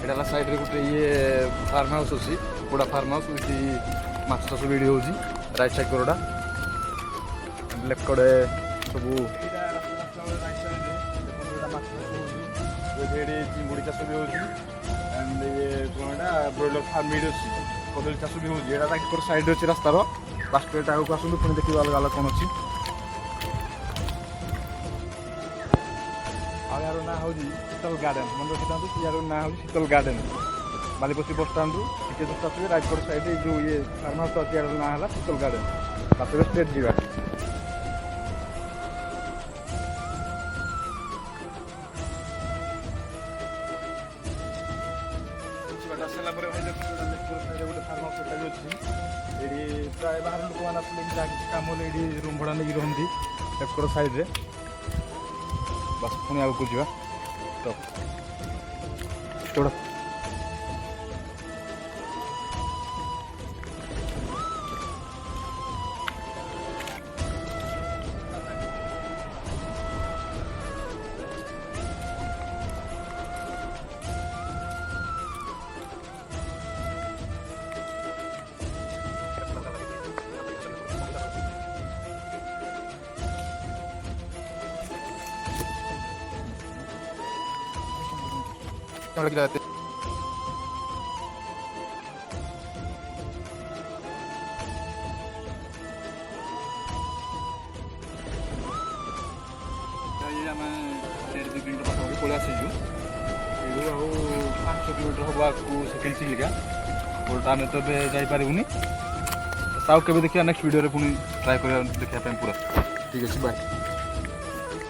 এটা সাইডରେ ଗୋଟେ ଇଏ ଫାର୍ମ ହାଉସ୍ ଅଛି, କୁକୁଡ଼ା ଫାର୍ମ ହାଉସ୍, ଏଠି ମାଛ ଚାଷ ଭିଡ଼ି ହେଉଛି। ରାଇଟ୍ ସାଇଡ୍ କଡ଼ଟା ଲେଫ୍ଟ କଡ଼େ ସବୁ ମାଛ ଚାଷ ହେଉଛି, ଏଠି ଚିଙ୍ଗୁଡ଼ି ଚାଷ ବି ହେଉଛି। ଆଣ୍ଡ ଇଏ କ'ଣ ଏଇଟା ବ୍ରଏଲର ଫାର୍ମ ବି ଅଛି, କଦଳୀ ଚାଷ ବି ହେଉଛି। ଏଇଟା ତାଙ୍କର ସାଇଡ଼୍ରେ ଅଛି ରାସ୍ତାର। ଲାଷ୍ଟ ଏଇଟା ଆଗକୁ ଆସନ୍ତୁ, ପୁଣି ଦେଖିବା ଅଲଗା ଅଲଗା କ'ଣ ଅଛି। ଆଉ ୟାର ନାଁ ହେଉଛି ଶୀତଲ ଗାର୍ଡେନ୍, ମନେ ରଖିଥାନ୍ତୁ। ୟାର ନାଁ ହେଉଛି ଶୀତଲ ଗାର୍ଡେନ୍। ବାଲିପତି ବସଷ୍ଟାଣ୍ଡରୁ ଟିକେ ଜଷ୍ଟ ଆସିବେ, ରାଇଟ୍ କଡ଼ ସାଇଡ଼୍ ଯେଉଁ ଇଏ ଫାର୍ମ ହାଉସ୍ ଅଛି, ୟାର ନାଁ ହେଲା ଶୀତଲ ଗାର୍ଡେନ୍। ତାପରେ ଷ୍ଟେଟ୍ ଯିବା। ଆସିଲା ପରେ ଭାଇ ଦେଖନ୍ତୁ, ଗୋଟେ ଫାର୍ମ ହାଉସ୍ ବି ଅଛି। ଏଇଠି ପ୍ରାୟ ବାହାର ଲୋକମାନେ ଆସିଲେ ଯାହା କିଛି କାମ ହେଲେ ଏଇଠି ରୁମ୍ ଭଡ଼ା ନେଇକି ରୁହନ୍ତି ଲେଫ୍ଟ କଡ଼ ସାଇଡ଼୍ରେ। ବାସ୍ ପୁଣି ଆଗକୁ ଯିବା ତ ଚୋଡ଼ା kita lihat. ଆମେ 1.5 କିଲୋମିଟର ପାଖାପାଖି ପଳେଇ ଆସିଛୁ। ଏଇଠୁ ଆଉ 5 କିଲୋମିଟର ହେବ ଆଗକୁ ସେକେଣ୍ଡ ଚିଲିକା। ବୋଲଟା ଆମେ ତ ଏବେ ଯାଇପାରିବୁନି, ଆଉ କେବେ ଦେଖିବା ନେକ୍ସଟ ଭିଡ଼ିଓରେ ପୁଣି ଟ୍ରାଏ କରିବା ଦେଖିବା ପାଇଁ ପୁରା। ଠିକ୍ ଅଛି, ବାଏ।